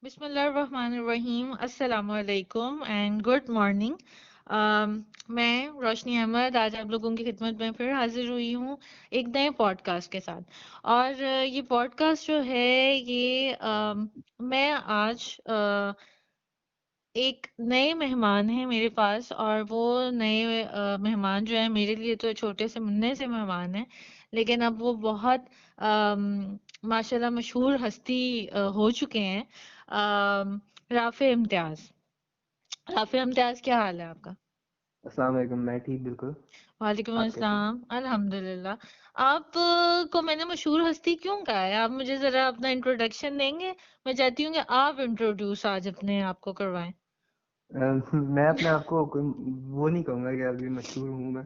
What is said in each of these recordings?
बिस्मिल्लाहिर्रहमानिर्रहीम अस्सलाम वालेकुम एंड गुड मॉर्निंग। मैं रोशनी अहमद आज आप लोगों की खिदमत में फिर हाजिर हुई हूँ एक नए पॉडकास्ट के साथ। और ये पॉडकास्ट जो है ये मैं आज एक नए मेहमान हैं मेरे पास और वो नए मेहमान जो है मेरे लिए तो छोटे से मुन्ने से मेहमान हैं, लेकिन अब वो बहुत माशाल्लाह मशहूर हस्ती हो चुके हैं। राफे इम्तियाज। राफे इम्तियाज, क्या हाल है आपका? अस्सलाम वालेकुम। मैं ठीक, बिल्कुल। वालेकुम आप कैसे हैं? अस्सलाम, अल्हम्दुलिल्लाह। आप को मैंने मशहूर हस्ती क्यों कहा है? आप मुझे जरा अपना इंट्रोडक्शन देंगे? मैं चाहती हूँ कि आप इंट्रोड्यूस आज अपने आप को करवाएं। मैं अपने आप को कोई वो नहीं कहूँगा कि अभी मशहूर हूँ मैं।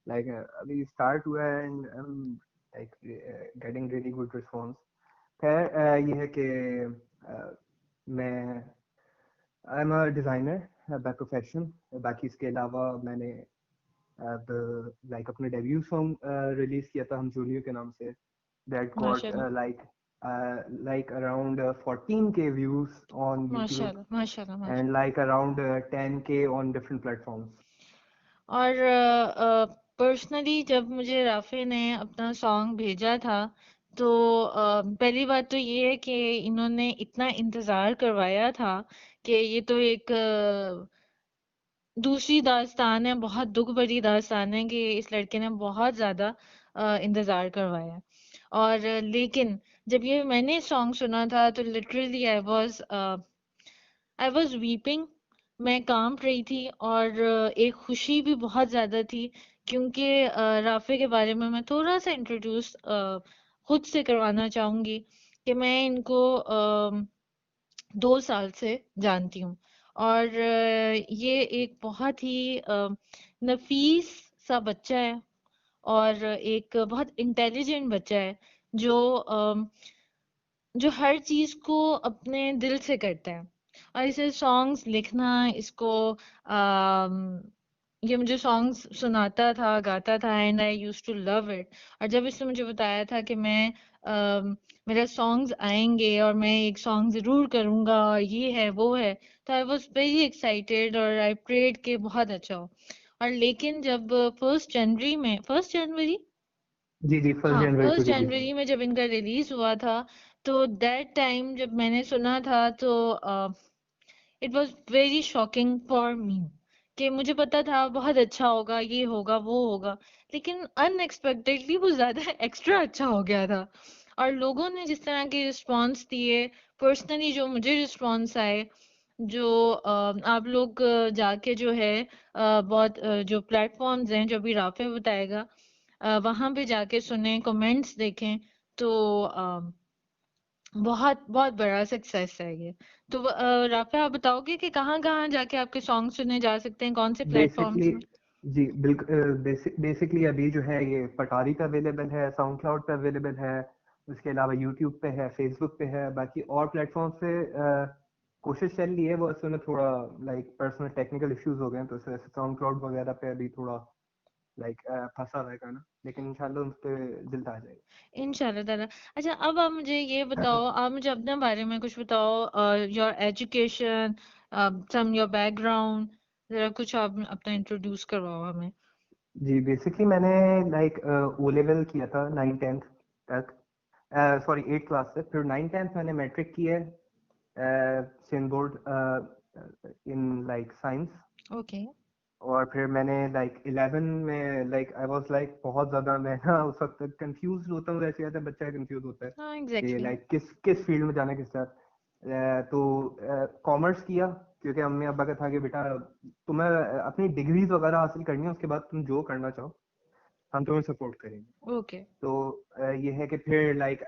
लाइक अभी स्टार्ट हुआ है and like getting really good response. खैर, ये है कि मैं I am a designer by profession. बाकी इसके अलावा मैंने अब लाइक अपना डेब्यू सॉन्ग रिलीज किया था हम जूनियर के नाम से, that got माशाल्लाह, like around 14K views on YouTube माशाल्लाह, माशाल्लाह, and माशाल्लाह। like around 10K on different platforms. और पर्सनली जब मुझे राफे ने अपना सॉन्ग भेजा था तो पहली बात तो ये है कि इन्होंने इतना इंतज़ार करवाया था कि ये तो एक दूसरी दास्तान है, बहुत दुख भरी दास्तान है कि इस लड़के ने बहुत ज़्यादा इंतज़ार करवाया है। और लेकिन जब ये मैंने सॉन्ग सुना था तो लिटरली आई वाज़ वीपिंग। मैं काँप रही थी और एक खुशी भी बहुत ज़्यादा थी क्योंकि राफ़े के बारे में मैं थोड़ा-सा इंट्रोड्यूस खुद से करवाना चाहूँगी कि मैं इनको 2 साल से जानती हूँ और ये एक बहुत ही नफ़ीस सा बच्चा है और एक बहुत इंटेलिजेंट बच्चा है जो जो हर चीज़ को अपने दिल से करता है। और इसे सॉन्ग्स लिखना, इसको ये मुझे सॉन्ग्स सुनाता था, गाता था and I used to love it. और जब इसने मुझे बताया था कि मेरा सॉन्ग्स आएँगे और मैं एक सॉन्ग ज़रूर करूँगा और ये है, वो है, तो आई वाज़ वेरी एक्साइटेड और आई प्रेयड कि बहुत अच्छा हो। और लेकिन जब 1 जनवरी, जी जी, फर्स्ट हाँ, जनवरी को 1 रिलीज हुई। जनवरी में जब इनका रिलीज़ हुआ था, तो दैट टाइम जब मैंने सुना था तो it was very shocking for me कि मुझे पता था बहुत अच्छा होगा, ये होगा, वो होगा, लेकिन अनएक्सपेक्टेडली वो ज़्यादा एक्स्ट्रा अच्छा हो गया था। और लोगों ने जिस तरह के रिस्पॉन्स दिए, पर्सनली जो मुझे रिस्पॉन्स आए, जो आप लोग जाके जो है बहुत जो प्लेटफ़ॉर्म्स हैं, जो अभी राफ़े बताएगा, वहाँ पे जाके सुनें, कमेंट्स देखें, तो बहुत बहुत बड़ा सक्सेस है ये। तो राफ़ा, आप बताओगे कि कहाँ-कहाँ जाके आपके सॉन्ग सुने जा सकते हैं, कौन से प्लेटफ़ॉर्म्स बेसिकली में? जी बिल्कुल, बेसिकली अभी जो है ये पटारी पे अवेलेबल है, साउंड क्लाउड पे अवेलेबल है, उसके अलावा यूट्यूब पे है, फेसबुक पे है, बाकी और प्लेटफॉर्म पे कोशिश चल रही है। वो असल में थोड़ा लाइक पर्सनल टेक्निकल इश्यूज हो गए हैं, तो इस वजह से साउंड क्लाउड वगैरह पे अभी थोड़ा लाइक फंसा हुआ है गाना, लेकिन इंशाल्लाह उस पे जल्द आ जाएगा। इंशाल्लाह ताला। अच्छा, अब आप मुझे ये बताओ, आप मुझे अपने बारे में कुछ बताओ, your education, some your background, ज़रा कुछ आप अपना इंट्रोड्यूस करवाओ हमें। जी, बेसिकली मैंने लाइक ओ लेवल किया था 9-10 तक, सॉरी 8 क्लास तक। फिर 9-10 मैंने मैट्रिक की है Sen board in like science. Okay. और फिर मैंने लाइक 11 में लाइक आई वाज लाइक बहुत ज़्यादा, मैं ना उस वक्त कंफ्यूज होता हूँ, जैसे आता है बच्चा कंफ्यूज होता है हाँ, कि एग्ज़ैक्टली। लाइक किस किस फील्ड में जाना है, किस साथ। तो कॉमर्स किया क्योंकि अम्मी अब्बा का था कि बेटा तुम्हें अपनी डिग्रीज वगैरह हासिल करनी है, उसके बाद तुम जो करना चाहो हम तुम्हें सपोर्ट करेंगे। ओके। तो ये है कि फिर लाइक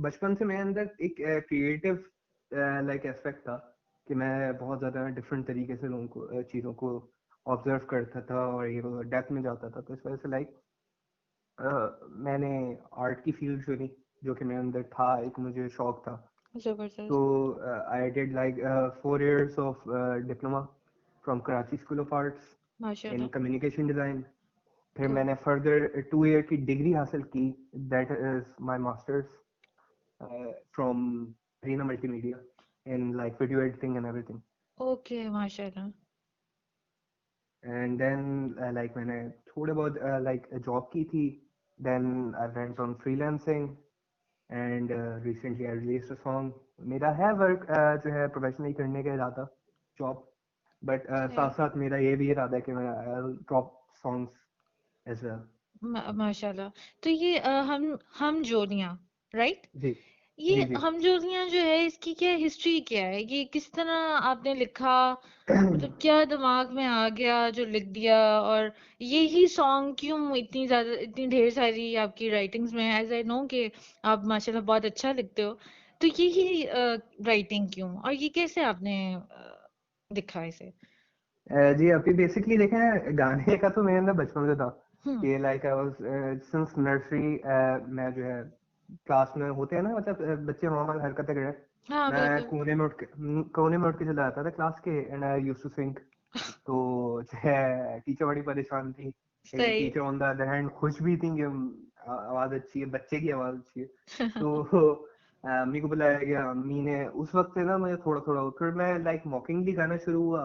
बचपन से मेरे अंदर एक क्रिएटिव लाइक एस्पेक्ट था कि मैं बहुत ज़्यादा डिफरेंट तरीके से लोगों को चीज़ों को ऑब्जर्व करता था और ये डेप्थ में जाता था। तो इस वजह से लाइक मैंने आर्ट की फील्ड चुनी, जो कि मेरे अंदर था, एक मुझे शौक था। तो ज़बरदस्त। I did like 4 years of diploma from Karachi school of arts in माशाल्लाह। Communication design. फिर गुड। मैंने फर्दर 2 year की डिग्री हासिल की, that is my masters from Arena multimedia. in like video editing and everything. Okay माशाल्लाह। And then like मैंने थोड़े बहुत like जॉब की थी. Then I went on freelancing and recently I released a song. मेरा है वर्क जो है प्रोफेशनली करने का इरादा, जॉब, बट सही। साथ साथ मेरा ये भी इरादा है कि मैं ड्रॉप सॉन्ग्स एज वेल. माशाल्लाह। तो ये हम जोड़ियाँ, राइट? जी ये जी जी. हम जोड़ियाँ जो है इसकी क्या हिस्ट्री क्या है? ये किस तरह आपने लिखा? मतलब क्या दिमाग में आ गया जो लिख दिया? और यही सॉन्ग क्यों इतनी ज्यादा, इतनी ढेर सारी आपकी राइटिंग्स में, एज आई नो कि आप माशाल्लाह बहुत अच्छा लिखते हो, तो यही राइटिंग क्यों और ये कैसे आपने लिखा इसे? जी अभी बेसिकली देखें, गाने का तो मेरे अंदर बचपन से था हम्म। कि like I was since nursery. मैं जो है क्लास में होते हैं ना, मतलब बच्चे नॉर्मल हरकतें करें, हाँ मैं बिल्कुल। कोने में उठ के चला जाता था क्लास के, and I used to sing. तो जो है टीचर बड़ी परेशान थी, लेकिन सही। Teacher on the other hand खुश भी थी कि आवाज अच्छी है, बच्चे की आवाज अच्छी है. तो अम्मी को बुलाया गया. अम्मी ने उस वक्त से ना मुझे थोड़ा थोड़ा, फिर मैं लाइक मॉकिंगली गाना शुरू हुआ.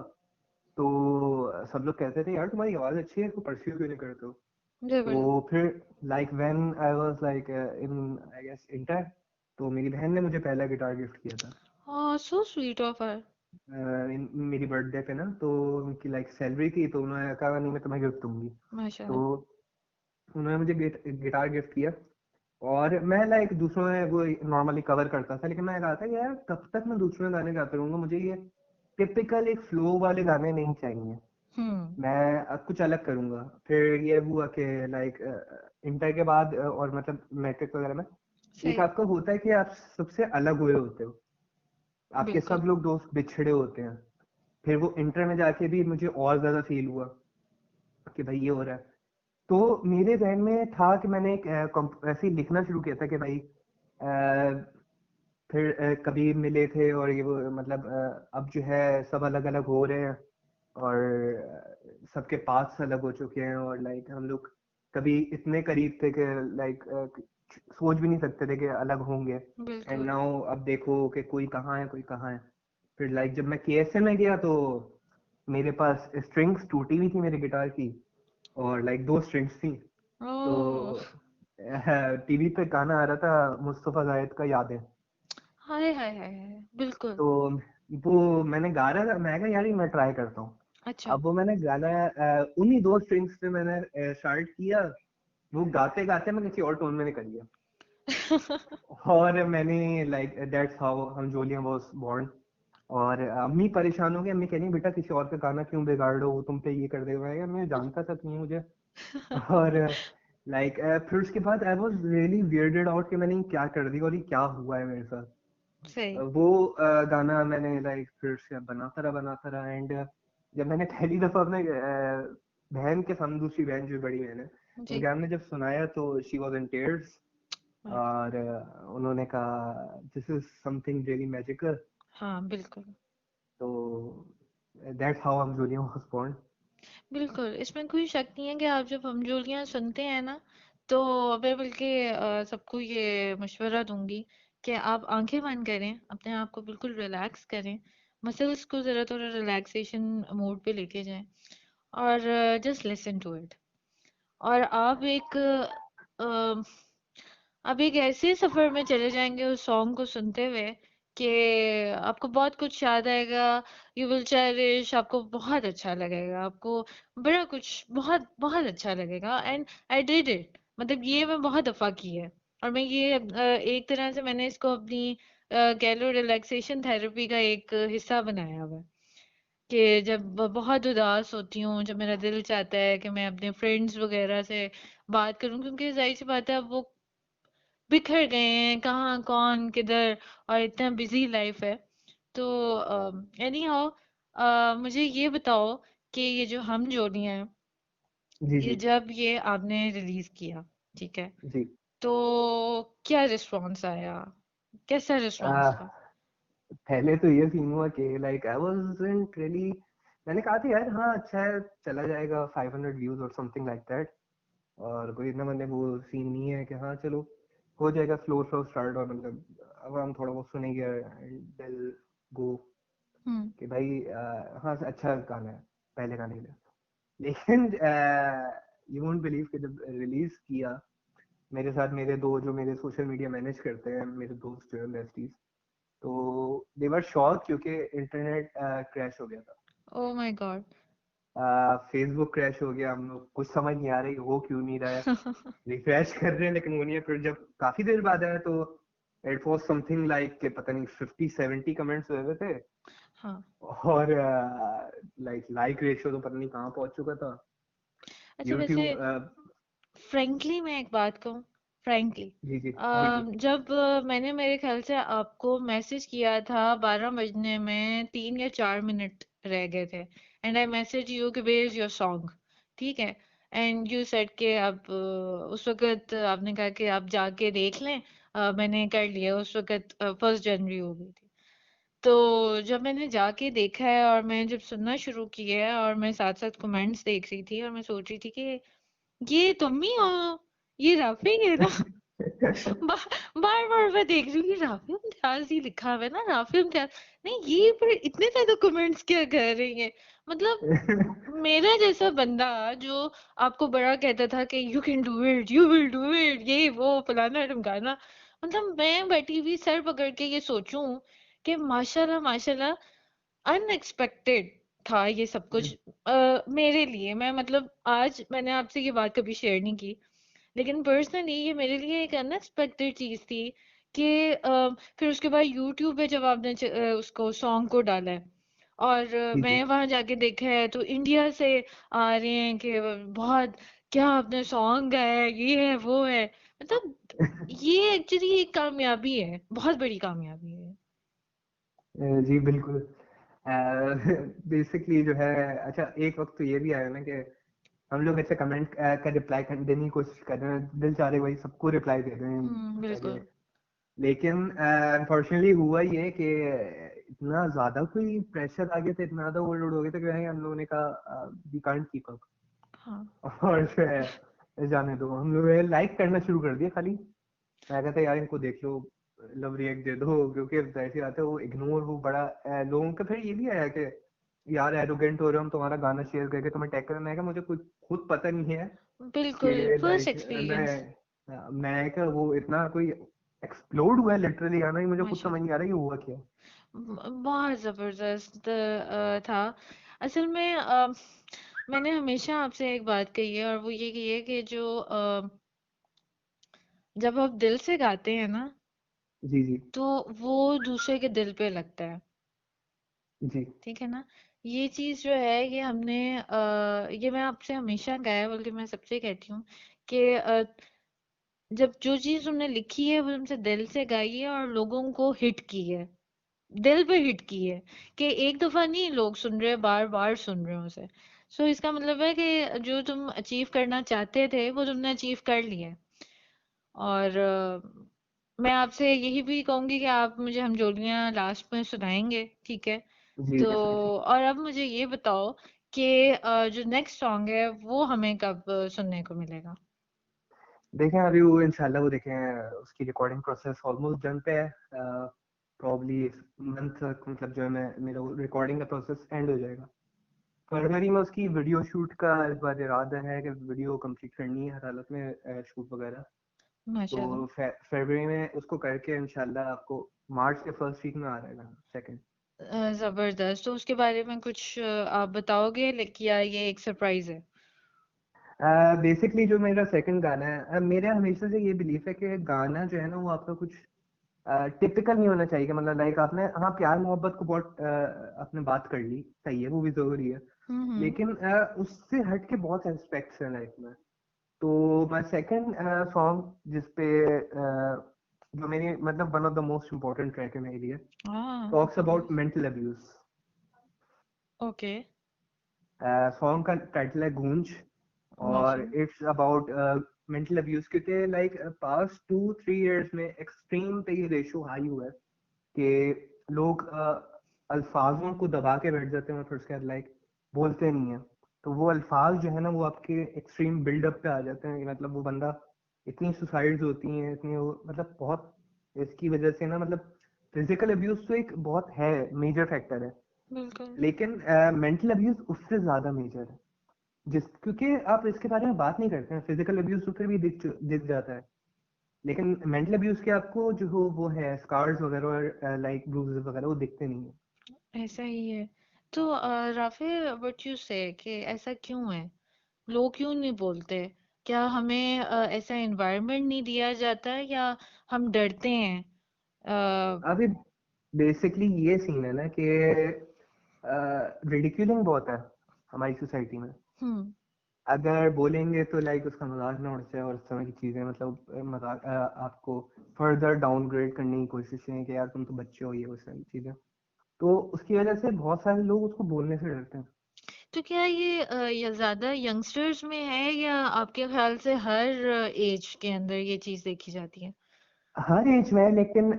तो सब लोग कहते थे यार तुम्हारी आवाज अच्छी है, इसको परस्यू क्यों नहीं करते हो. जबरदस्त। तो फिर like when I was like in I guess inter, तो मेरी बहन ने मुझे पहला गिटार गिफ्ट किया था. हाँ, सो स्वीट ऑफ हर। मेरी बर्थडे पे ना, तो उनकी लाइक सैलरी थी, तो उन्होंने कहा नहीं मैं तुम्हें गिफ्ट दूंगी. तो माशाल्लाह। उन्होंने मुझे गिटार गिफ्ट किया. और मैं लाइक दूसरों में वो नॉर्मली कवर करता था, लेकिन मैं कहा था कि यार कब तक मैं दूसरों में गाने गाते रहूंगा, मुझे ये टिपिकल एक फ्लो वाले गाने नहीं चाहिए, हम्म। मैं कुछ अलग करूंगा. फिर ये हुआ कि लाइक इंटर के बाद और मतलब मैट्रिक वगैरह में एक सही। आपका होता है कि आप सबसे अलग हुए होते हो, आपके बिल्कुल। सब लोग दोस्त बिछड़े होते हैं. फिर वो इंटर में जाके भी मुझे और ज्यादा फील हुआ कि भाई ये हो रहा है. तो मेरे जहन में था कि मैंने एक ऐसे ही लिखना शुरू किया था कि भाई फिर कभी मिले थे और ये वो मतलब अब जो है सब अलग अलग हो रहे हैं, और सबके पास अलग हो चुके हैं, और लाइक हम लोग कभी इतने करीब थे कि लाइक सोच भी नहीं सकते थे कि अलग होंगे. एंड बिल्कुल। नाउ अब देखो कि कोई कहाँ है कोई कहाँ है. फिर लाइक जब मैं केएसए में गया, तो मेरे पास स्ट्रिंग्स टूटी हुई थी मेरे गिटार की, और लाइक दो स्ट्रिंग्स थी. तो ओह। टीवी पे गाना आ रहा था मुस्तफा जायद का, याद है. हाय हाय हाय हाय, बिल्कुल। तो वो मैंने गा रहा था, मैं कहा यार ये मैं ट्राई करता हूँ. अच्छा। अब वो मैंने गाना उन्हीं दो स्ट्रिंग्स पे मैंने स्टार्ट किया. वो गाते गाते मैं किसी और टोन में निकल गया, और मैंने लाइक दैट्स हाउ हम जोलियां वाज बोर्न. और अम्मी परेशान हो गई, अम्मी कह रही बेटा किसी और का गाना क्यों बिगाड़ रहे हो, वो तुम पे ये कर देगा. मैं जानता तक नहीं मुझे. और लाइक फिर उसके बाद I was really weirded out कि मैंने ये क्या कर दिया और ये क्या हुआ है मेरे साथ. सही। वो गाना मैंने लाइक फिर से बनाता रहा. एंड जब मैंने पहली दफा अपने बहन के सामने, दूसरी बहन जो बड़ी बहन है जी। उनके सामने जब सुनाया, तो शी वाज इन टीयर्स. और उन्होंने कहा this is something really magical. हाँ बिल्कुल। तो दैट्स हाउ हम जूलिया वाज बोर्न. बिल्कुल, इसमें कोई शक नहीं है कि आप जब हमजोलियाँ सुनते हैं ना, तो मैं बल्कि सबको ये मशवरा दूंगी कि आप आंखें बंद करें, अपने आप को बिल्कुल रिलैक्स करें, मसल्स को ज़रा थोड़ा रिलैक्सेशन मोड पे लेके जाएं और जस्ट लिसन टू इट। और आप एक ऐसे सफर में चले जाएंगे उस सॉन्ग को सुनते हुए कि आपको बहुत कुछ याद आएगा। यू विल चेरिश, आपको बहुत अच्छा लगेगा, आपको बड़ा कुछ बहुत बहुत अच्छा लगेगा। एंड आई डिड इट, मतलब ये मैं बहुत दफा की है। और मैं ये एक तरह से मैंने इसको अपनी कह लो रिलैक्सेशन थेरेपी का एक हिस्सा बनाया हुआ है कि जब बहुत उदास होती हूँ, जब मेरा दिल चाहता है कि मैं अपने फ्रेंड्स वगैरह से बात करूं, क्योंकि जाहिर सी बात है अब वो बिखर गए हैं, कहाँ कौन किधर, और इतना बिजी लाइफ है। तो एनी हाउ, मुझे ये बताओ कि ये जो हम जोड़ी हैं, जी ये जी जब ये आपने रिलीज किया, ठीक है, जी. तो क्या रिस्पॉन्स आया, कैसा रिस्पॉन्स uh, था? पहले तो ये सीन हुआ कि लाइक आई वाजंट रियली, मैंने कहा था यार हाँ अच्छा है, चला जाएगा 500 व्यूज और समथिंग लाइक दैट, और कोई इतना मतलब वो सीन नहीं है कि हाँ चलो हो जाएगा, स्लो स्लो स्टार्ट, और मतलब अब हम थोड़ा बहुत सुनेंगे, दिल भाई हाँ अच्छा गाना है पहले गाने के लिए। लेकिन यू वोंट बिलीव कि जब रिलीज किया, मेरे साथ मेरे दो जो मेरे सोशल मीडिया मैनेज करते हैं, मेरे दोस्त जो है बेस्टीज, तो दे वर शॉक क्योंकि इंटरनेट क्रैश हो गया था। Oh my God. Facebook crash हो गया, हम लोग कुछ समझ नहीं आ रही हो क्यों नहीं रहा है, रिफ्रेश कर रहे हैं लेकिन वो नहीं है। फिर जब काफी देर बाद आया तो इट वाज समथिंग लाइक कि पता नहीं 50-70 कमेंट्स हुए हुए थे, हाँ। और लाइक रेशियो तो पता नहीं कहाँ पहुंच चुका था। अच्छा वैसे यूट्यूब फ्रैंकली मैं एक बात कहूँ, फ्रैंकली, जी जी जी जी जब मैंने मेरे ख्याल से आपको मैसेज किया था 12 बजने में 3 या 4 मिनट रह गए थे, एंड आई मैसेज यू कि वेयर इज योर सॉन्ग, ठीक है, एंड यू सेड के आप उस वक्त आपने कहा कि आप जाके देख लें, मैंने कर लिया। उस वक्त 1 जनवरी हो गई थी। तो जब मैंने जाके देखा है और मैं जब सुनना शुरू किया है और मैं साथ साथ कमेंट्स देख रही थी और मैं सोच रही थी कि ये तुम ही हो, ये राफी है ना। बा, बार बार मैं देख रही हूँ, ये राफी इम्तियाज ही लिखा हुआ है ना, राफी इम्तियाज। नहीं, ये पर इतने ज्यादा कमेंट्स क्या कर रही है, मतलब मेरा जैसा बंदा जो आपको बड़ा कहता था कि you can do it, you will do it, ये वो फलाना ढमकाना, मतलब मैं बैठी हुई सर पकड़ के ये सोचूं कि माशाल्लाह माशाल्लाह, अनएक्सपेक्टेड था ये सब कुछ मेरे लिए। मैं मतलब आज मैंने आपसे ये बात कभी शेयर नहीं की, लेकिन पर्सनली ये मेरे लिए एक अनएक्सपेक्टेड चीज थी कि फिर उसके बाद यूट्यूब पे जब आपने उसको सॉन्ग को डाला है और जी जी मैं वहां जाके देखा है तो इंडिया से आ रहे हैं कि बहुत क्या आपने सॉन्ग गाया है, ये है वो है, मतलब ये एक्चुअली एक कामयाबी है, बहुत बड़ी कामयाबी है। जी बिल्कुल। बेसिकली जो है, अच्छा एक वक्त तो ये भी आया ना कि हम लोग ऐसे कमेंट का रिप्लाई देने की कोशिश कर रहे हैं, दिल चाह रहे वही सबको रिप्लाई दे रहे हैं आगे। बिल्कुल। लेकिन अनफॉर्चुनेटली हुआ ये कि इतना ज्यादा कोई प्रेशर आ गया था, इतना ज्यादा ओवरलोड हो गया था कि भाई हम लोगों ने कहा वी कांट कीप अप। हाँ। और जो है जाने दो, हम लोग लाइक करना शुरू कर दिया खाली। मैं कहता यार इनको देख लो, लव रिएक्ट दे दो, क्योंकि जाहिर सी बात है वो इग्नोर हो बड़ा लोगों का। फिर ये भी आया कि यार एरोगेंट हो रहे हो, हम तुम्हारा गाना शेयर करके तुम्हें टैग कर, मैं क्या मुझे कुछ खुद पता नहीं है कि बिल्कुल फर्स्ट लाइक एक्सपीरियंस। मैं क्या वो इतना कोई एक्सप्लोड हुआ है लिटरली गाना ही, मुझे खुद समझ नहीं आ माशाल्लाह। रहा है ये हुआ क्या। बहुत जबरदस्त था। असल में मैंने हमेशा आपसे एक बात कही है और वो ये कही है कि जो जब आप दिल से गाते हैं ना, जी जी तो वो दूसरे के दिल पे लगता है, जी ठीक है ना। ये चीज जो है ये हमने ये मैं आपसे हमेशा कहा है, बल्कि मैं सबसे कहती हूँ कि जब जो चीज तुमने लिखी है वो तुमसे दिल से गाई है और लोगों को हिट की है, दिल पे हिट की है, कि एक दफा नहीं लोग सुन रहे, बार बार सुन रहे हैं उसे। सो इसका मतलब है कि जो तुम अचीव करना चाहते थे वो तुमने अचीव कर लिया है। और मैं आपसे यही भी कहूंगी कि आप मुझे हमजोलियां लास्ट में सुनाएंगे, ठीक है। जी तो डेफिनेटली। और अब मुझे ये बताओ कि जो नेक्स्ट सॉन्ग है वो हमें कब सुनने को मिलेगा। देखें अभी वो इंशाल्लाह वो देखें, उसकी रिकॉर्डिंग प्रोसेस ऑलमोस्ट डन पे है। प्रॉब्ली मंथ तक मतलब जो है मैं मेरा रिकॉर्डिंग का प्रोसेस एंड हो जाएगा। फरवरी में उसकी वीडियो शूट का इस बार इरादा है कि वीडियो कंप्लीट करनी है हर हालत में, शूट वगैरह। तो माशाल्लाह। फरवरी में उसको करके इंशाल्लाह आपको मार्च के फर्स्ट वीक में आ जाएगा सेकंड। जबरदस्त। तो उसके बारे में कुछ आप बताओगे, या ये एक सरप्राइज है। बेसिकली जो मेरा सेकंड गाना है, मेरा हमेशा से ये बिलीफ है कि गाना जो है ना वो आपका कुछ टिपिकल नहीं होना चाहिए कि मतलब लाइक आपने हाँ प्यार मोहब्बत को बहुत आपने बात कर ली, सही है वो भी जरूरी है। हम्म। लेकिन उससे हट के बहुत एस्पेक्ट्स हैं लाइफ में। तो माय सेकंड सॉन्ग जिसपे जो मेरी मतलब one of the most important track है मेरे लिए, हाँ। Talks about mental abuse. Okay. Song का टाइटल है गूंज, और माशाल्लाह। इट्स अबाउट मेंटल अब्यूज, क्योंकि लाइक पास्ट 2-3 इयर्स में एक्सट्रीम पे ये रेशो हाई हुआ है कि लोग अल्फाजों को दबा के बैठ जाते हैं और फिर उसके बाद लाइक बोलते नहीं है। तो वो अल्फाज जो है ना वो आपके एक्सट्रीम बिल्डअप पे आ जाते हैं, मतलब वो बंदा, इतनी सुसाइड्स होती हैं, इतनी मतलब बहुत, इसकी वजह से ना मतलब फिजिकल अब्यूज तो एक बहुत है मेजर फैक्टर है, बिल्कुल। लेकिन मेंटल अब्यूज उससे ज्यादा मेजर है, जिस क्योंकि आप इसके बारे में बात नहीं करते हैं। फिजिकल अब्यूज तो फिर भी दिख जाता है, लेकिन मेंटल अब्यूज के आपको जो हो वो है स्कार्स वगैरह और लाइक ब्रूजेस वगैरह वो दिखते नहीं है। ऐसा ही है। तो राफे, व्हाट यू से कि ऐसा क्यों है? लोग क्यों नहीं बोलते? क्या हमें ऐसा एनवायरनमेंट नहीं दिया जाता, या हम डरते हैं? अ, अभी बेसिकली ये सीन है ना कि रिडिक्यूलिंग बहुत है हमारी सोसाइटी में। हम्म। अगर बोलेंगे तो लाइक उसका मजाक ना उड़ जाए, और इस तरह की चीजें मतलब मजाक आपको फर्दर डाउनग्रेड करने की कोशिशें कि यार तुम तो बच्चे हो, ये उस तरह की चीजें। तो उसकी वजह से बहुत सारे लोग उसको बोलने से डरते हैं। तो क्या ये या ज्यादा यंगस्टर्स में है, या आपके ख्याल से हर एज के अंदर ये चीज देखी जाती है? हर एज में है, लेकिन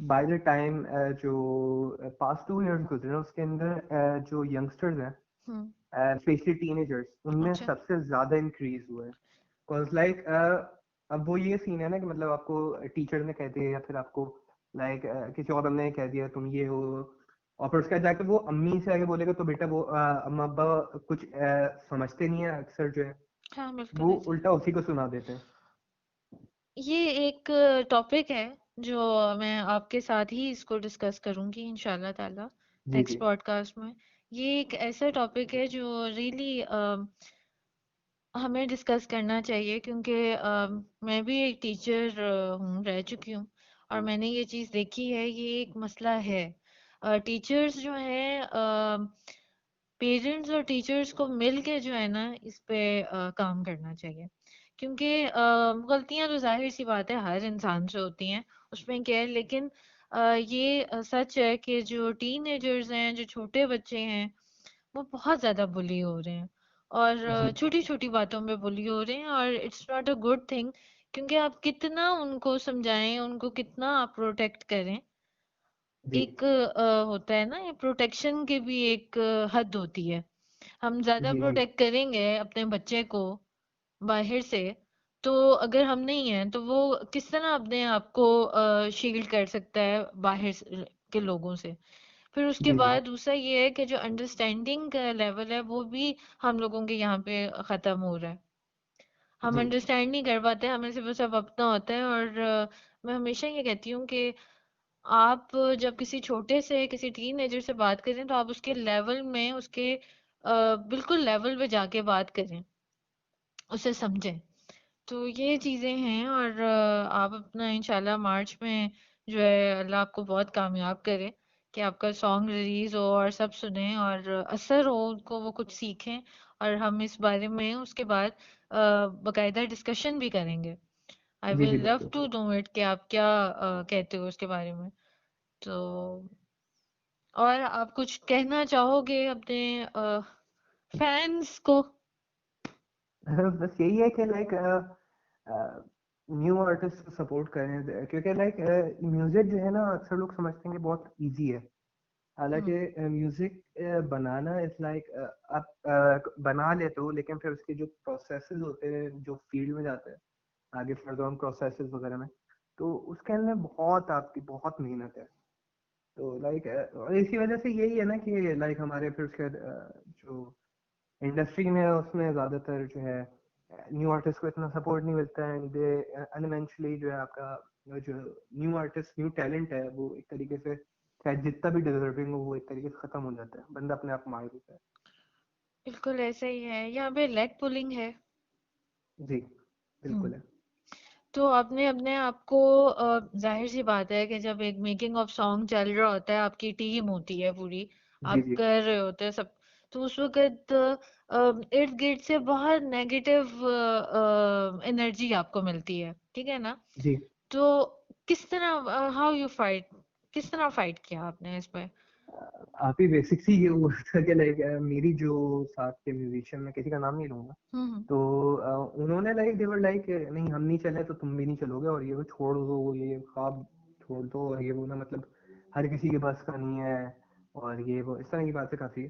बाय द टाइम जो पास्ट 2 इयर्स गुजरे उसके अंदर जो यंगस्टर्स हैं, हम्म। स्पेशली टीनेजर्स, उनमें अच्छा। सबसे ज्यादा इंक्रीज हुआ है। बिकॉज लाइक अब वो ये सीन है ना कि मतलब आपको टीचर ने कह दिया या फिर आपको लाइक किसी और बंदे ने कह दिया तुम ये हो, और फिर उसके बाद जाके वो अम्मी से आगे बोलेगा तो बेटा वो अम्मा अब्बा कुछ समझते नहीं है अक्सर जो है, हाँ, बिल्कुल वो ऐसा ही। उल्टा उसी को सुना देते हैं। ये एक टॉपिक है जो मैं आपके साथ ही इसको डिस्कस करूंगी इंशाल्लाह ताला, जी नेक्स्ट जी पॉडकास्ट में। ये एक ऐसा टॉपिक है जो रियली हमें डिस्कस करना चाहिए, क्योंकि मैं भी एक टीचर हूँ, रह चुकी हूँ, और मैंने ये चीज़ देखी है, ये एक मसला है। टीचर्स जो हैं, पेरेंट्स और टीचर्स को मिल के जो है ना, इस पे काम करना चाहिए। क्योंकि गलतियां तो जाहिर सी बात है हर इंसान से होती हैं, उसमें क्या है, लेकिन ये सच है कि जो टीनेजर्स हैं, जो छोटे बच्चे हैं, वो बहुत ज्यादा बुली हो रहे हैं, और जी छोटी छोटी बातों में बुली हो रहे हैं, और it's not a good thing. क्योंकि आप कितना उनको समझाएं, उनको कितना आप प्रोटेक्ट करें, जी एक होता है ना, ये प्रोटेक्शन की भी एक हद होती है। हम ज्यादा जी जी प्रोटेक्ट करेंगे अपने बच्चे को बाहर से, तो अगर हम नहीं हैं तो वो किस तरह अपने आप को शील्ड कर सकता है बाहर के लोगों से? फिर उसके जी जी बाद दूसरा ये है कि जो अंडरस्टैंडिंग का लेवल है वो भी हम लोगों के यहाँ पे खत्म हो रहा है। हम जी अंडरस्टैंड नहीं कर पाते, हमें सिर्फ सब अपना होता है। और मैं हमेशा ये कहती हूँ कि आप जब किसी छोटे से किसी टीनेजर से बात करें, तो आप उसके लेवल में, उसके बिल्कुल लेवल पे जाके बात करें, उसे समझें। तो ये चीजें हैं। और आप अपना इंशाल्लाह मार्च में जो है, अल्लाह आपको बहुत कामयाब करे कि आपका सॉन्ग रिलीज हो और सब सुने और असर हो उनको, वो कुछ सीखें। और हम इस बारे में उसके बाद बकायदा डिस्कशन भी करेंगे। आई जी जी विल लव बिल्कुल। टू नो इट कि आप क्या कहते हो उसके बारे में। तो और आप कुछ कहना चाहोगे अपने फैंस को? बस यही है कि लाइक न्यू आर्टिस्ट को सपोर्ट करें, क्योंकि लाइक म्यूजिक जो है ना अक्सर लोग समझते हैं कि बहुत इजी है। हालांकि हम्म। म्यूजिक बनाना इज लाइक आप बना लेते हो, लेकिन फिर उसके जो प्रोसेसेस होते हैं, जो फील्ड में जाते हैं आगे फर्दर ऑन प्रोसेसेस वगैरह में, तो उसके अंदर बहुत आपकी बहुत मेहनत है। तो लाइक और इसी वजह से यही है ना कि लाइक हमारे फिर उसके जो इंडस्ट्री में है उसमें ज्यादातर जो है न्यू आर्टिस्ट को इतना सपोर्ट नहीं मिलता है, एंड दे अनइवेंचुअली जो है आपका जो न्यू आर्टिस्ट न्यू टैलेंट है वो एक तरीके से शायद जितना भी डिजर्विंग हो वो एक तरीके से खत्म हो जाता है, बंदा अपने आप मार देता है। बिल्कुल ऐसा ही है, यहाँ पे लेग पुलिंग है। जी हम्म। बिल्कुल है। तो आपने अपने आप को जाहिर सी बात है कि जब एक मेकिंग ऑफ सॉन्ग चल रहा होता है, आपकी टीम होती है पूरी, जी आप जी कर रहे होते हैं सब, तो उस वक्त इर्द गिर्द से बहुत नेगेटिव एनर्जी आपको मिलती है, ठीक है ना? जी। तो किस तरह, हाउ यू फाइट, किस तरह फाइट किया आपने इस पे? आप ही बेसिक सी ये हुआ था कि लाइक मेरी जो साथ के म्यूजिशियन, मैं किसी का नाम नहीं लूंगा, हम्म। तो उन्होंने लाइक देवर लाइक नहीं हम नहीं चले तो तुम भी नहीं चलोगे, और ये वो छोड़ दो, ये ख्वाब छोड़ दो, और ये वो ना मतलब हर किसी के बस का नहीं है, और ये वो इस तरह की बातें काफी है।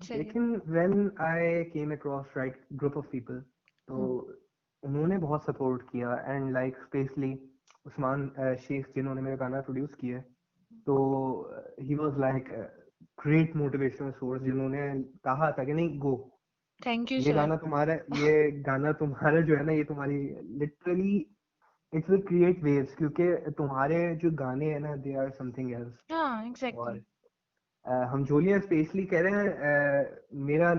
सही है। लेकिन when I came across right group of people, तो हम्म। उन्होंने बहुत सपोर्ट किया, and like specially Usman Sheikh जिन्होंने मेरा गाना प्रोड्यूस किया है, तो he was like great motivational source, जिन्होंने कहा था कि नहीं गो, थैंक यू ये सर। गाना तुम्हारा जो है ना, ये तुम्हारी literally it will create waves, क्योंकि तुम्हारे जो गाने हैं ना, दे आर समथिंग एल्स। हाँ और एग्जैक्टली। हम जूलियन स्पेशली कह रहे हैं, मेरा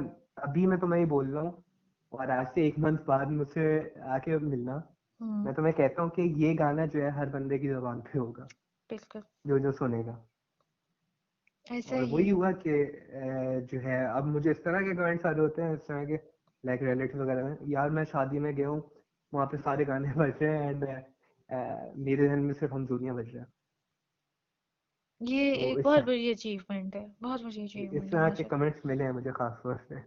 अभी मैं तुम्हें ये बोल रहा हूँ, और आज से 1 मंथ बाद मुझसे आके मिलना, हम्म। मैं तुम्हें कहता हूँ कि ये गाना जो है हर बंदे की जुबान पे होगा, बिल्कुल जो जो सुनेगा। ऐसा और ही वही है। हुआ कि जो है अब मुझे इस तरह के कमेंट्स आ रहे होते हैं, इस तरह के लाइक रिलेटिव वगैरह में, यार मैं शादी में गया हूँ, वहाँ पे सारे गाने बज रहे हैं, एंड मेरे ध्यान में सिर्फ हम दुनिया बज रहा है। ये तो एक बहुत बड़ी अचीवमेंट है, बहुत बड़ी इस अचीवमेंट है तरह के मुझे। कमेंट्स मिले हैं मुझे खास तौर से।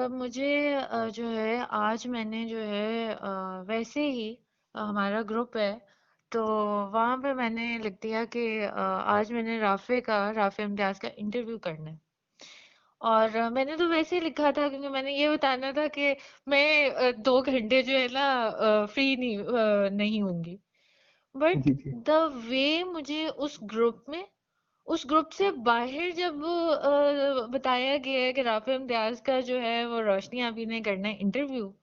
मुझे जो है आज मैंने जो है वैसे ही हमारा ग्रुप है, तो वहाँ पे मैंने लिख दिया कि आज मैंने राफे इम्तियाज का इंटरव्यू करना है। और मैंने तो वैसे ही लिखा था क्योंकि मैंने ये बताना था कि मैं 2 घंटे जो है ना फ्री नहीं होंगी। But ji ji. The way मुझे उस ग्रुप से बाहर जब बताया गया है कि राफे इम्तियाज का जो है वो रोशनी आबी ने करना है इंटरव्यू,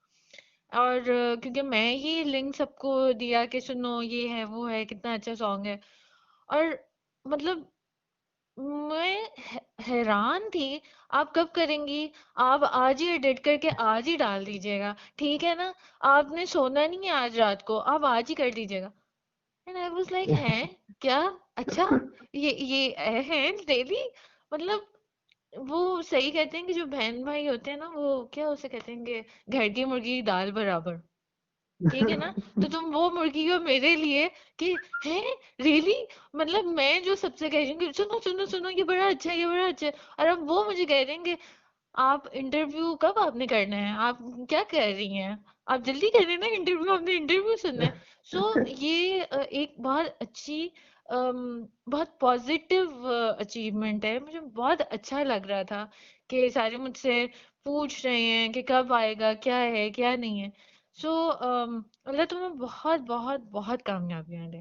और क्योंकि मैं ही लिंक सबको दिया कि सुनो ये है वो है कितना अच्छा सॉन्ग है, और मतलब मैं हैरान थी। आप कब करेंगी? आप आज ही एडिट करके आज ही डाल दीजिएगा, ठीक है ना? आपने सोना नहीं है आज रात को, आप आज ही कर दीजिएगा। एंड आई वाज लाइक हैं क्या? अच्छा, ये है रियली? मतलब वो सही कहते हैं कि जो बहन भाई होते हैं ना, वो क्या उसे कहते हैं कि घर की मुर्गी दाल बराबर, ठीक है ना? तो तुम वो मुर्गी हो मेरे लिए कि हैं रियली, मतलब मैं जो सबसे कह रही हूँ कि सुनो सुनो सुनो ये बड़ा अच्छा है, ये बड़ा अच्छा है, और अब वो मुझे कह रहे हैं कि आप इंटरव्यू कब आपने करना है, आप क्या कर रही हैं, आप जल्दी करें ना इंटरव्यू, आपने इंटरव्यू सुनना है। सो ये एक बहुत अच्छी बहुत पॉजिटिव अचीवमेंट है, मुझे बहुत अच्छा लग रहा था कि सारे मुझसे पूछ रहे हैं कि कब आएगा, क्या है क्या नहीं है। सो अल्लाह तुम्हें बहुत बहुत बहुत कामयाबियां दे।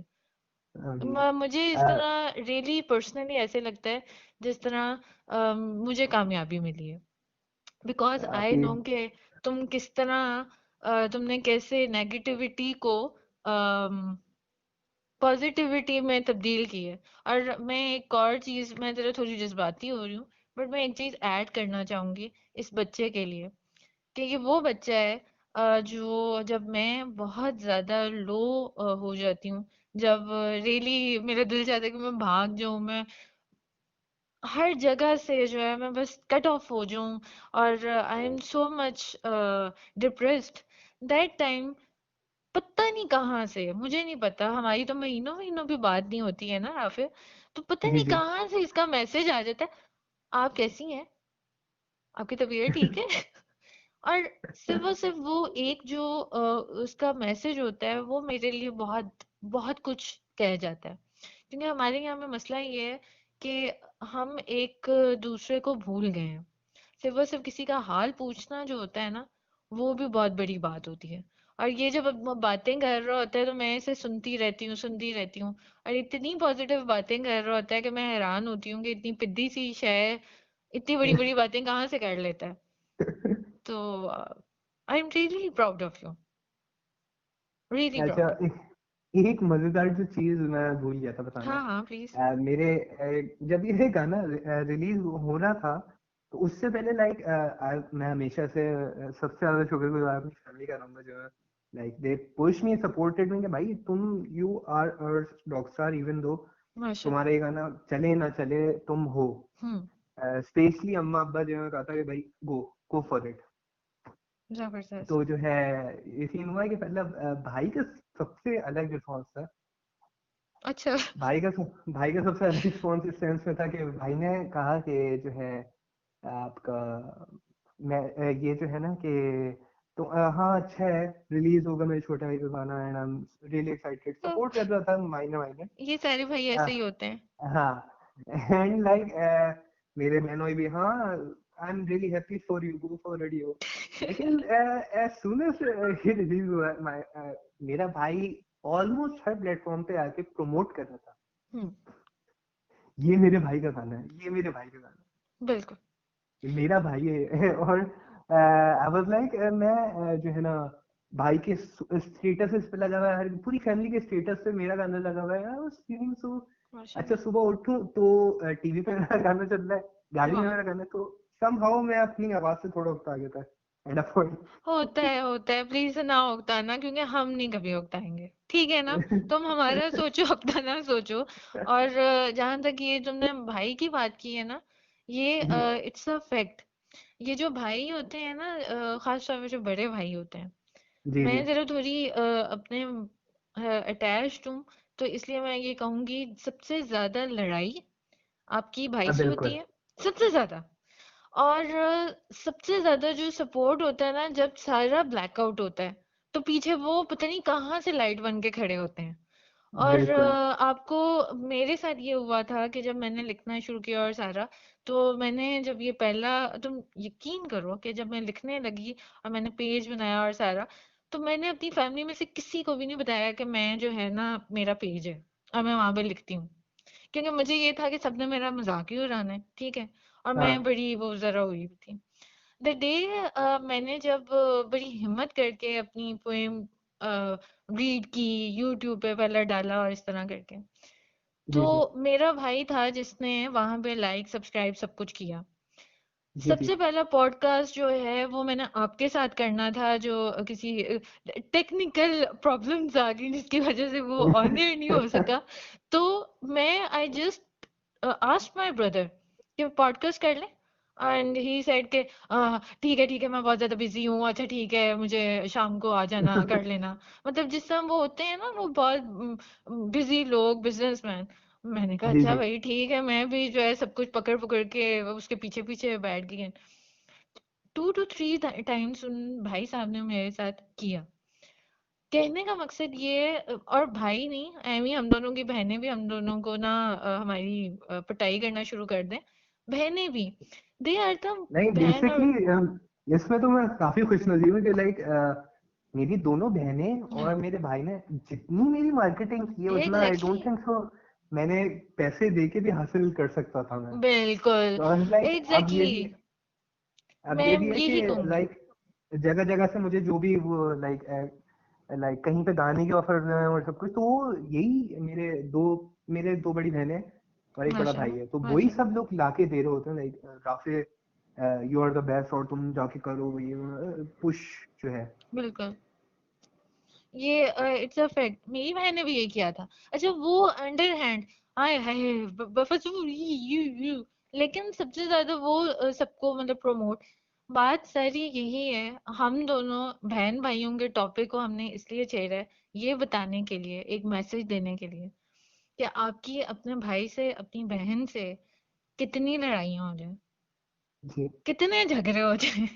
अमीन। मुझे इस तरह रियली पर्सनली ऐसे लगता है जिस तरह मुझे कामयाबी मिली है, बिकॉज आई आपकी नो कि तुम किस तरह तुमने कैसे नेगेटिविटी को पॉजिटिविटी में तब्दील की है। और मैं एक और चीज़, मैं तेरा थोड़ी जज्बाती हो रही हूँ, बट मैं एक चीज़ ऐड करना चाहूँगी इस बच्चे के लिए, कि ये वो बच्चा है जो जब मैं बहुत ज़्यादा लो हो जाती हूँ, जब रियली मेरा दिल चाहता है कि मैं भाग जाऊँ, मैं हर जगह से जो है मैं बस कट ऑफ हो जाऊं, और I am so much depressed that time, पता नहीं कहाँ से, मुझे नहीं पता, हमारी तो महीनों महीनों भी बात नहीं होती है ना राफे, तो पता जी नहीं जी। कहाँ से इसका मैसेज आ जाता है, आप कैसी हैं, आपकी तबीयत ठीक है? और सिर्फ वो एक जो उसका मैसेज होता है, वो मेरे लिए बहुत बहुत कुछ कह जाता है। क्योंकि हमारे यहाँ में मसला ये है कि हम एक दूसरे को भूल गए हैं। सिर्फ किसी का हाल पूछना जो होता है ना, वो भी बहुत बड़ी बात होती है। और ये जब अब वो बातें कर रहा होता है तो मैं इसे सुनती रहती हूँ, और इतनी पॉजिटिव बातें कर रहा होता है कि मैं हैरान होती हूँ कि इतनी पिद्दी सी शय इतनी बड़ी बड़ी बातें कहाँ से कर लेता है। तो आई am really proud of you, really अच्छा, प्राउड। एक मजेदार जो चीज मैं भूल गया था बताना। हाँ हाँ प्लीज। मेरे जब ये गाना रिलीज हो रहा था, तो उससे पहले लाइक मैं हमेशा से सबसे ज्यादा शुक्रगुजार अपनी फैमिली का रहूंगा, जो like they push me, supported me कि भाई तुम you are rock star, even though माशाल्लाह। तुम्हारे ये गाना चले ना चले, तुम हो। हम्म। स्पेशली अम्मा अब्बा जो ने कहा था कि भाई गो गो फॉर इट। जबरदस्त। तो जो है ये सीन हुआ है कि पहले भाई का सबसे अलग रिस्पॉन्स था। अच्छा। भाई का सबसे अलग रिस्पॉन्स इस सेंस में था कि भाई ने कहा कि जो है आपका मैं ये जो है ना कि तो हाँ अच्छा है, रिलीज होगा मेरे छोटे भाई का गाना, and I am really excited, तो सपोर्ट कर रहा था माइनर माइनर। ये सारे भाई ऐसे ही होते हैं। हाँ, एंड लाइक मेरे बहनोई भी, हाँ I am really happy for you, go for radio. लेकिन as soon as he release हुआ मेरा भाई ऑलमोस्ट हर प्लेटफॉर्म पे आके प्रमोट कर रहा था। हम्म। ये मेरे भाई का गाना है, ये मेरे भाई का गाना बिल्कुल। है, ये मेरा भाई है। और आई वाज लाइक, मैं जो है ना भाई के स्टेटस पे लगा हुआ है, हर पूरी फैमिली के स्टेटस पे मेरा गाना लगा हुआ है। आई वाज फीलिंग सो अच्छा। माशाल्लाह। सुबह उठूं तो टीवी पे मेरा गाना चल रहा है, गाड़ी में वाह। मेरा गाना, तो समहाउ मैं अपनी आवाज से थोड़ा उगता गया था एट अ पॉइंट। होता है, प्लीज ना उगताना, क्योंकि हम नहीं कभी उगताएंगे, ठीक है ना? तुम हमारा सोचो, अपना ना सोचो। और जहां तक ये तुमने भाई की बात की है ना, ये जी इट्स अ फैक्ट। ये जो भाई होते हैं ना, खास तौर पे जो बड़े भाई होते हैं, जी जी। मैं जरा थोड़ी अपने अटैच्ड हूँ, तो इसलिए मैं ये कहूंगी, सबसे ज्यादा लड़ाई आपकी भाई हाँ से होती बिल्कुल। है, सबसे ज्यादा। और सबसे ज्यादा जो सपोर्ट होता है ना, जब सारा ब्लैकआउट होता है, तो पीछे वो पता नहीं कहाँ से लाइट बन के खड़े होते हैं। और बिल्कुल। आपको, मेरे साथ ये हुआ था कि जब मैंने लिखना शुरू किया और सारा, तो मैंने जब ये पहला, तुम यकीन करो कि जब मैं लिखने लगी और मैंने पेज बनाया और सारा, तो मैंने अपनी फैमिली में से किसी को भी नहीं बताया कि मैं जो है ना, मेरा पेज है और मैं वहां पे लिखती हूँ। क्योंकि मुझे ये था कि सबने मेरा मजाक ही उड़ाना है, ठीक है। और मैं हाँ बड़ी वो जरा हुई थी द डे, मैंने जब बड़ी हिम्मत करके अपनी पोएम रीड की, यूट्यूब पे पहले डाला और इस तरह करके, जी तो जी मेरा भाई था जिसने वहां पे लाइक सब्सक्राइब सब कुछ किया। जी जी। सबसे पहला पॉडकास्ट जो है वो मैंने आपके साथ करना था, जो किसी टेक्निकल प्रॉब्लम्स आ गई जिसकी वजह से वो ऑन एयर नहीं हो सका। तो मैं I just asked my brother कि पॉडकास्ट कर लें, एंड ही सेड के ठीक है मैं बहुत ज्यादा बिजी हूँ, अच्छा ठीक है मुझे शाम को आ जाना कर लेना। मतलब जिस समय वो होते हैं ना, वो बहुत बिजी लोग, बिजनेसमैन। मैंने कहा जी अच्छा जी। भाई ठीक है, मैं भी जो है सब कुछ पकड़ पकड़ के उसके पीछे पीछे बैठ गई। 2 to 3 टाइम्स उन भाई साहब ने मेरे साथ किया। कहने का मकसद ये, और भाई नहीं, एमी हम दोनों की बहनें भी हम दोनों को ना हमारी पिटाई करना शुरू कर दें, बहनें भी, दे आर द नहीं बहन और बेसिकली इसमें तो मैं काफी खुशनसीब हूँ कि लाइक मेरी दोनों बहनें और मेरे भाई ने जितनी मेरी मार्केटिंग की है उतना आई एग्जैक्टली, डोंट थिंक सो मैंने पैसे दे के भी हासिल कर सकता था मैं। बिल्कुल, तो लाइक एग्जैक्टली, अब मैं ये भी है कि यही कहूंगी। लाइक जगह जगह से मुझे जो भी वो लाइक लाइक कहीं पे गाने के ऑफर और सब कुछ, तो वो यही मेरे दो बड़ी बहनें और एक बड़ा भाई माशाल्लाह, है, तो वही माशाल्लाह, सब लोग लाके दे रहे होते हैं लाइक काफी यू आर द बेस्ट और तुम जाके करो ये पुश जो है। बिल्कुल। ये इट्स अ फैक्ट, मेरी बहन ने भी ये किया था। अच्छा वो अंडर हैंड, हाय हाय, बफसूर यू, लेकिन सबसे ज्यादा वो सबको मतलब प्रमोट। बात सारी यही है, हम दोनों बहन भाइयों के टॉपिक को हमने इसलिए छेड़ा है, ये बताने के लिए, एक मैसेज देने के लिए, कि आपकी अपने भाई से, अपनी बहन से कितनी लड़ाइयाँ हो जाए, जी कितने झगड़े हो जाए,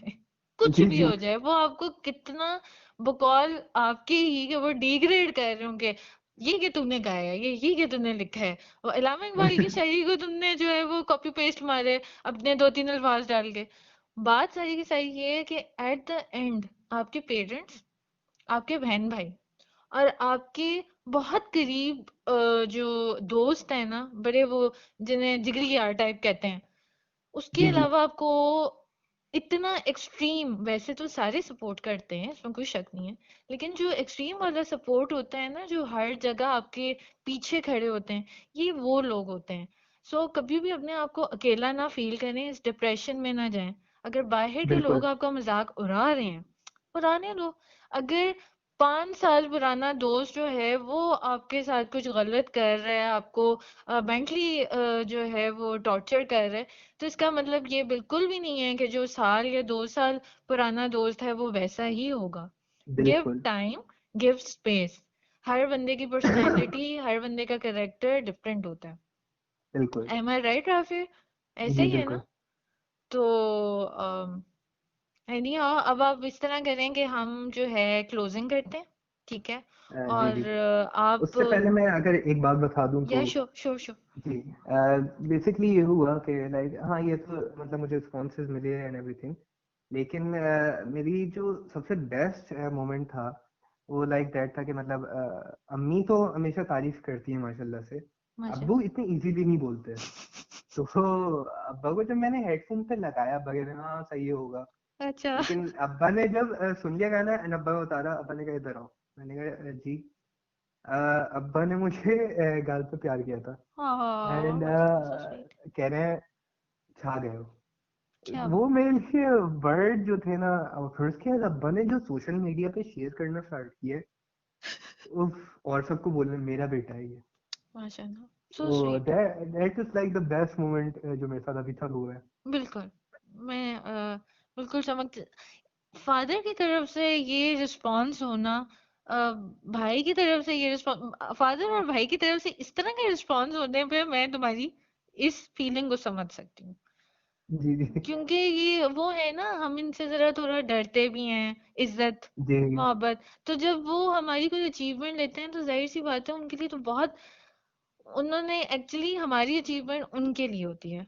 कुछ जी भी जी। हो जाए, वो आपको कितना बकौल आपके ही कि वो डिग्रेड कर रहे होंगे, ये कि तुमने गाया है, ये कि तुमने लिखा है, वो इलामा इकबाल की शायरी को तुमने जो है वो कॉपी पेस्ट मारे अपने 2-3 अल्फाज डाल के। बात सारी की सारी ये है कि एट द एंड आपके पेरेंट्स, आपके बहन भाई और आपके बहुत करीब जो दोस्त है ना, बड़े वो जिन्हें जिगरी यार टाइप कहते हैं, उसके जी जी। अलावा आपको इतना एक्सट्रीम, वैसे तो सारे सपोर्ट करते हैं, इसमें कोई शक नहीं है, लेकिन जो एक्सट्रीम वाला सपोर्ट होता है ना, जो हर जगह आपके पीछे खड़े होते हैं, ये वो लोग होते हैं। सो कभी भी अपने आप को अकेला ना फील करें, इस डिप्रेशन में ना जाएं। अगर बाहर के बिल्कुल लोग आपका मजाक उड़ा रहे हैं, उड़ाने दो। अगर 5 साल पुराना दोस्त जो है वो आपके साथ कुछ गलत कर रहा है, आपको मेंटली जो है वो टॉर्चर कर रहा है, तो इसका मतलब ये बिल्कुल भी नहीं है कि जो 1 या 2 साल पुराना दोस्त है वो वैसा ही होगा। गिव बिल्कुल। Time, give space. हर बंदे की पर्सनैलिटी, हर बंदे का कैरेक्टर डिफरेंट होता है। बिल्कुल। एम आई राइट राफी? ऐसे जी ही है बिल्कुल। ना? तो नहीं, हाँ, अब आप इस तरह करें कि हम जो है क्लोजिंग करते हैं, ठीक है? जी जी। और आप, उससे पहले मैं अगर एक बात बता दूं या तो श्योर श्योर श्योर। जी बेसिकली ये हुआ कि लाइक हाँ ये तो मतलब मुझे स्पॉन्सर्स मिले एंड एवरीथिंग, लेकिन मेरी जो सबसे बेस्ट मोमेंट था वो लाइक दैट था कि मतलब अम्मी तो हमेशा तारीफ करती है माशाल्लाह से, अब्बू इतनी इजीली नहीं बोलते। तो अब्बा को जब मैंने हेडफोन पे लगाया, अब्बा कहते हाँ सही होगा। अच्छा। लेकिन अब्बा ने जब सुन लिया गाना एंड अब्बा को उतारा, अब्बा ने कहा इधर आओ। मैंने कहा जी। अब्बा ने मुझे गाल पे प्यार किया था एंड हाँ, सो स्वीट। कह रहे हैं छा गए हो। क्या वो बात। मेरे लिए वर्ड जो थे ना, और फिर उसके बाद अब्बा ने जो सोशल मीडिया पे शेयर करना स्टार्ट किए, उफ, और सबको बोलने मेरा बेटा है ये। माशाल्लाह, सो तो sweet. That is like the best moment जो मेरे साथ अभी तक हुआ है। बिल्कुल। मैं बिल्कुल समझ। फादर की तरफ से ये रिस्पॉन्स होना, अ, भाई की तरफ से ये रिस्पॉन्स, फादर और भाई की तरफ से इस तरह के रिस्पॉन्स होने पे मैं तुम्हारी इस फीलिंग को समझ सकती हूँ। जी जी क्योंकि ये वो है ना, हम इनसे जरा थोड़ा डरते भी हैं, इज्जत जी मोहब्बत। तो जब वो हमारी कोई अचीवमेंट लेते हैं तो जाहिर सी बात है उनके लिए तो बहुत, उन्होंने एक्चुअली हमारी अचीवमेंट उनके लिए होती है,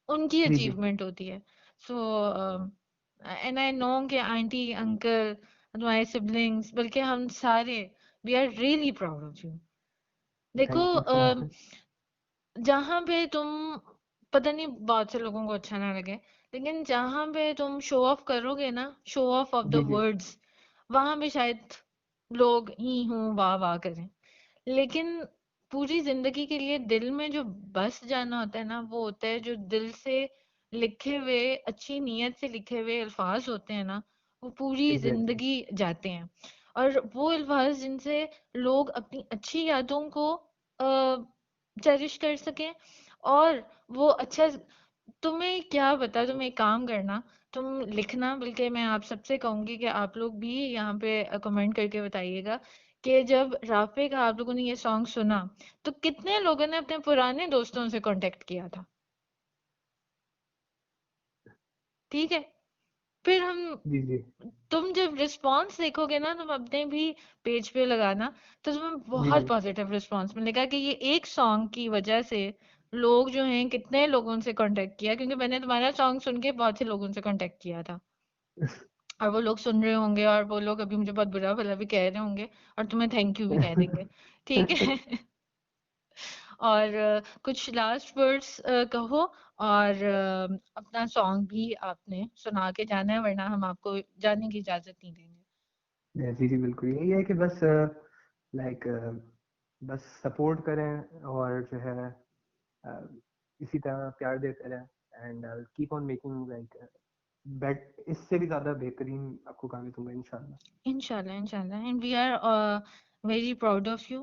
उनकी जी जी अचीवमेंट होती है। सो एंड आई नो कि आंटी अंकल तुम्हारे सिबलिंग्स बल्कि हम सारे, we are really proud of you. देखो थैंक यू सो मच। जहाँ पे तुम, पता नहीं बहुत से लोगों को अच्छा ना लगे, लेकिन जहाँ पे तुम शो ऑफ करोगे ना, show off the G G words, वहां पे शायद लोग ही हूँ वाह वाह करें। लेकिन पूरी जिंदगी के लिए दिल में जो बस जाना होता है ना, वो होता है जो दिल से लिखे हुए, अच्छी नीयत से लिखे हुए अल्फाज होते हैं ना, वो पूरी एग्जैक्टली। जिंदगी जाते हैं। और वो अल्फाज जिनसे लोग अपनी अच्छी यादों को चेरिश कर सकें। और वो अच्छा, तुम्हें क्या बता, तुम एक काम करना, तुम लिखना, बल्कि मैं आप सबसे कहूंगी कि आप लोग भी यहाँ पे कमेंट करके बताइएगा कि जब राफे का आप लोगों ने ये सॉन्ग सुना तो कितने लोगों ने अपने पुराने दोस्तों से कांटेक्ट किया था। ठीक है। फिर हम, जी जी तुम जब रिस्पॉन्स देखोगे ना, तुम अपने भी पेज पे लगाना, तो तुम्हें जी बहुत जी पॉजिटिव रिस्पॉन्स मिलेगा कि ये एक सॉन्ग की वजह से लोग जो हैं कितने लोगों से कांटेक्ट किया, क्योंकि मैंने तुम्हारा सॉन्ग सुन के बहुत से लोगों से कांटेक्ट किया था। और वो लोग सुन रहे होंगे और वो लोग अभी मुझे बहुत बुरा भला भी कह रहे होंगे, और तुम्हें थैंक यू भी कह देंगे। ठीक है। और कुछ लास्ट वर्ड्स कहो। और अपना सॉन्ग भी आपने सुना के जाना है, वरना हम आपको जाने की इजाजत नहीं देंगे। जी जी बिल्कुल, यही है कि बस लाइक बस सपोर्ट करें और जो है इसी तरह प्यार देते रहें and keep on making like बेट इससे भी ज्यादा बेहतरीन आपको गाने दूंगा इंशाल्लाह। इंशाल्लाह इंशाल्लाह, and we are very proud of you,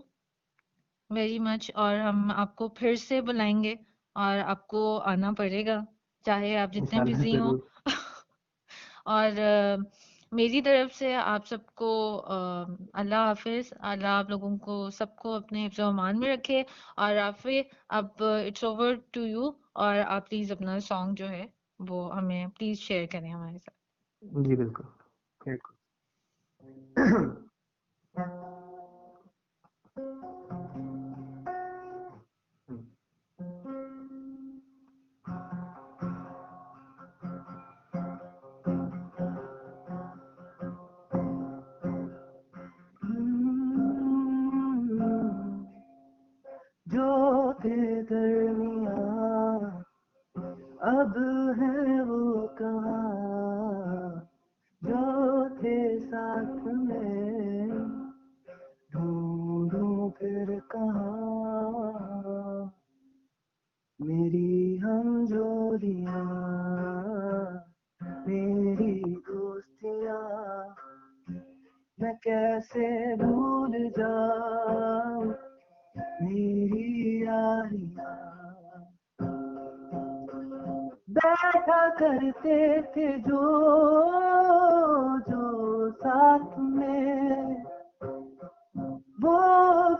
very much. और हम आपको फिर से बुलाएंगे और आपको आना पड़ेगा, चाहे आप जितने इंशाल्लाह बिजी हों। जरूर। और मेरी तरफ से आप सबको अल्लाह हाफिज। अल्लाह आप लोगों को सबको अपने हिफ्ज़ व अमान में रखे। और राफे, अब इट्स ओवर टू यू, और आप प्लीज अपना सॉन्ग जो है वो हमें प्लीज शेयर करें हमारे साथ। जी बिल्कुल बिल्कुल। जो थे दरमिया अब है वो कहाँ, जो थे साथ में ढूंढूं फिर कहाँ। मेरी हम जोड़ियां, मेरी दोस्तियां, मैं कैसे भूल जाऊं मेरी यारियां। बैठा करते थे जो जो साथ में, वो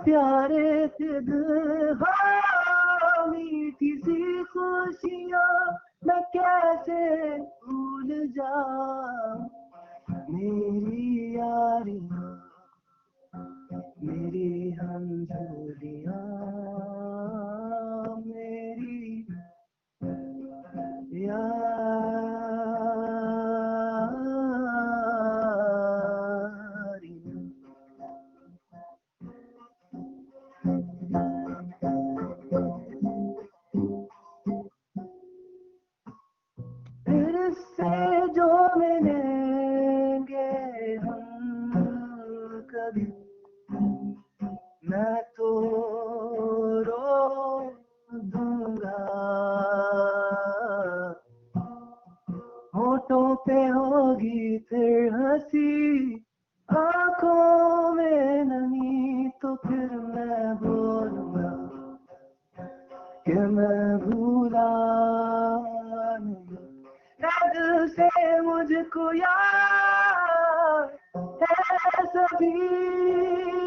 प्यारे थे दिल, हाँ, मीठी सी खुशियाँ मैं कैसे भूल जाऊं मेरी यारियां, मेरी हम जोड़ियां, मेरी यारियां। किससे जो मिलेंगे हम कभी, मैं तो रो दूंगा। होठों पे होगी फिर हंसी, आंखों में नमी, तो फिर मैं बोलूंगा कि मैं भूला नहीं। है दिल से मुझको याद है सभी